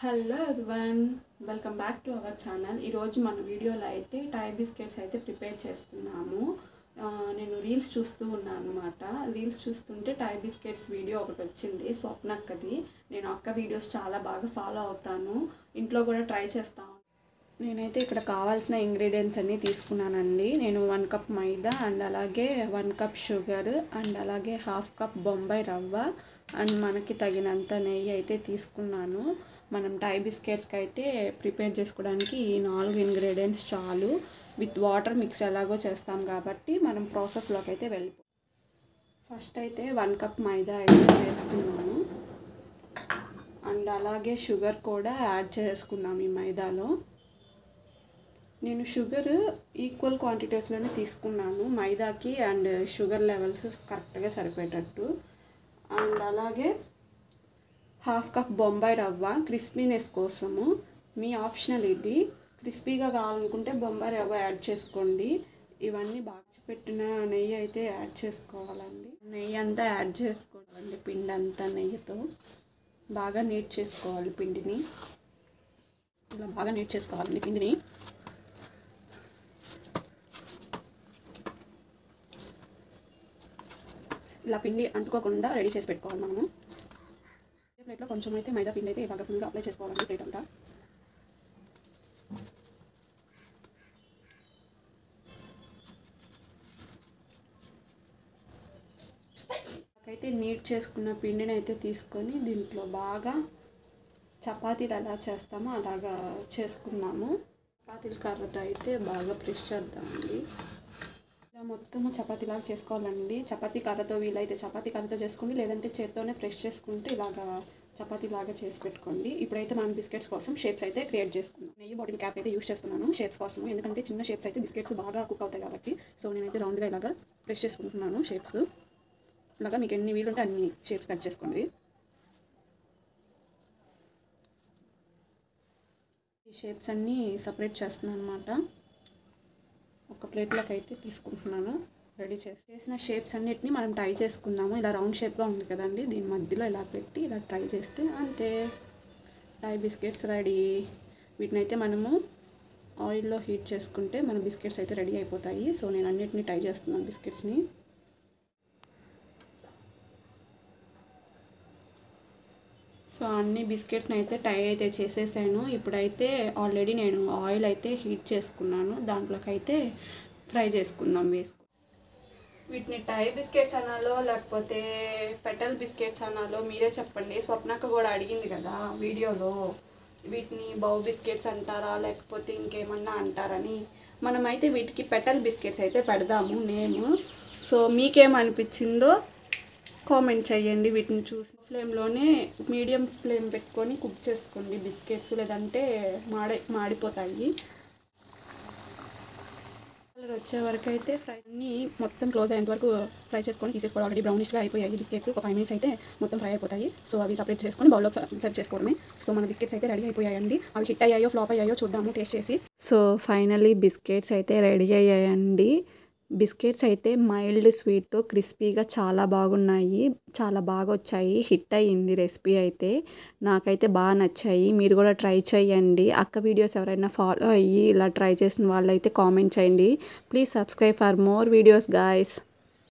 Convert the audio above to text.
Hello everyone, welcome back to our channel. ఈరోజు మన వీడియోలో అయితే టై బిస్కెట్స్ అయితే ప్రిపేర్ చేస్తున్నాము. నేను రీల్స్ చూస్తూ ఉన్నాను అనమాట. రీల్స్ చూస్తుంటే టై బిస్కెట్స్ వీడియో ఒకటి వచ్చింది, స్వప్నక్కది. నేను అక్క వీడియోస్ చాలా బాగా ఫాలో అవుతాను, ఇంట్లో కూడా ట్రై చేస్తాను. నేనైతే ఇక్కడ కావాల్సిన ఇంగ్రీడియంట్స్ అన్నీ తీసుకున్నానండి. నేను 1 కప్ మైదా అండ్ అలాగే 1 కప్ షుగర్ అండ్ అలాగే 1/2 కప్ బొంబాయి రవ్వ అండ్ మనకి తగినంత నెయ్యి అయితే తీసుకున్నాను. మనం టై బిస్కెట్స్కి అయితే ప్రిపేర్ చేసుకోవడానికి ఈ 4 ఇంగ్రీడియంట్స్ చాలు. విత్ వాటర్ మిక్స్ ఎలాగో చేస్తాం కాబట్టి మనం ప్రాసెస్లోకి అయితే వెళ్ళిపో. ఫస్ట్ అయితే 1 కప్ మైదా అయితే వేసుకున్నాము అండ్ అలాగే షుగర్ కూడా యాడ్ చేసుకుందాం ఈ మైదాలో. నేను షుగర్ ఈక్వల్ క్వాంటిటీస్లోనే తీసుకున్నాను, మైదాకి అండ్ షుగర్ లెవెల్స్ కరెక్ట్గా సరిపోయేటట్టు. అండ్ అలాగే 1/2 కప్ బొంబాయి రవ్వ క్రిస్పీనెస్ కోసము. మీ ఆప్షనల్ ఇది, క్రిస్పీగా కావాలనుకుంటే బొంబాయి రవ్వ యాడ్ చేసుకోండి. ఇవన్నీ బాగా పెట్టిన నెయ్యి అయితే యాడ్ చేసుకోవాలండి. నెయ్యి అంతా యాడ్ చేసుకోవాలండి, పిండి అంతా నెయ్యితో బాగా నీట్ చేసుకోవాలి. పిండిని ఇలా బాగా నీట్ చేసుకోవాలండి. పిండిని ఇలా పిండి అంటుకోకుండా రెడీ చేసి పెట్టుకోవాలి. మనము ప్లేట్లో కొంచెం అయితే మైదా పిండి అయితే ఇలాగ ఫుల్గా అప్లై చేసుకోవాలండి ప్లేట్ అంతా. అయితే నీట్ చేసుకున్న పిండిని అయితే తీసుకొని దీంట్లో బాగా చపాతీలు ఎలా చేస్తామో అలాగా చేసుకున్నాము. చపాతీల కర్రతో అయితే బాగా ప్రెస్ చేద్దామండి. ఇలా మొత్తము చపాతీలాగా చేసుకోవాలండి. చపాతీ కర్రతో వీలైతే చపాతీ కర్రతో చేసుకోండి, లేదంటే చేత్తోనే ప్రెస్ చేసుకుంటే ఇలాగా చపాతీలాగా చేసి పెట్టుకోండి. ఇప్పుడైతే మనం బిస్కెట్స్ కోసం షేప్స్ అయితే క్రియేట్ చేసుకుందాం. నెయ్యి బాటిల్ క్యాప్ అయితే యూస్ చేస్తున్నాను షేప్స్ కోసం, ఎందుకంటే చిన్న షేప్స్ అయితే బిస్కెట్స్ బాగా కుక్ అవుతాయి కాబట్టి. సో నేనైతే రౌండ్గా ఇలాగా ప్రెస్ చేసుకుంటున్నాను షేప్స్. ఇలాగా మీకు ఎన్ని వీలుంటే అన్ని షేప్స్ కట్ చేసుకోండి. ఈ షేప్స్ అన్నీ సపరేట్ చేస్తున్నాను అనమాట. ఒక ప్లేట్లోకి అయితే తీసుకుంటున్నాను. రెడీ చేసిన షేప్స్ అన్నిటిని మనం ట్రై చేసుకుందాము. ఇలా రౌండ్ షేప్గా ఉంది కదండి, దీని మధ్యలో ఇలా పెట్టి ఇలా ట్రై చేస్తే అంతే, టై బిస్కెట్స్ రెడీ. వీటిని అయితే మనము ఆయిల్లో హీట్ చేసుకుంటే మన బిస్కెట్స్ అయితే రెడీ అయిపోతాయి. సో నేను అన్నిటిని ట్రై చేస్తున్నాను బిస్కెట్స్ని. సో అన్ని బిస్కెట్స్ని అయితే ట్రై అయితే చేసేసాను. ఇప్పుడైతే ఆల్రెడీ నేను ఆయిల్ అయితే హీట్ చేసుకున్నాను, దాంట్లోకి అయితే ఫ్రై చేసుకుందాం వేసుకు. వీటిని టై బిస్కెట్స్ అనాలో లేకపోతే పెటల్ బిస్కెట్స్ అనాలో మీరే చెప్పండి. స్వప్నక్క కూడా అడిగింది కదా వీడియోలో, వీటిని బౌ బిస్కెట్స్ అంటారా లేకపోతే ఇంకేమన్నా అంటారని. మనమైతే వీటికి పెటల్ బిస్కెట్స్ అయితే పెడదాము నేమ్. సో మీకేమనిపించిందో కామెంట్ చేయండి. వీటిని చూసి ఫ్లేమ్లోనే మీడియం ఫ్లేమ్ పెట్టుకొని కుక్ చేసుకోండి బిస్కెట్స్, లేదంటే మాడిపోతాయి. కలర్ వచ్చే వరకు అయితే ఫ్రైని మొత్తం క్లోజ్ అయ్యేంత వరకు ఫ్రై చేసుకొని తీసేసుకోవాలి. ఆల్రెడీ బ్రౌనిష్గా అయిపోయాయి బిస్కెట్స్, ఒక 5 మినిట్స్ అయితే మొత్తం ఫ్రై అయిపోతాయి. సో అవి సపరేట్ చేసుకొని బౌల్లో సర్వ్ చేసుకోవడమే. సో మన బిస్కెట్స్ అయితే రెడీ అయిపోయాయండి. అవి హిట్ అయ్యాయో ఫ్లాప్ అయ్యాయో చూద్దాము టేస్ట్ చేసి. సో ఫైనలీ బిస్కెట్స్ అయితే రెడీ అయ్యాయండి. బిస్కెట్స్ అయితే మైల్డ్ స్వీట్తో క్రిస్పీగా చాలా బాగున్నాయి, చాలా బాగా వచ్చాయి. హిట్ అయ్యింది రెసిపీ అయితే, నాకైతే బాగా నచ్చాయి. మీరు కూడా ట్రై చేయండి. అక్క వీడియోస్ ఎవరైనా ఫాలో అయ్యి ఇలా ట్రై చేసిన వాళ్ళైతే కామెంట్ చేయండి. Please subscribe for more videos guys.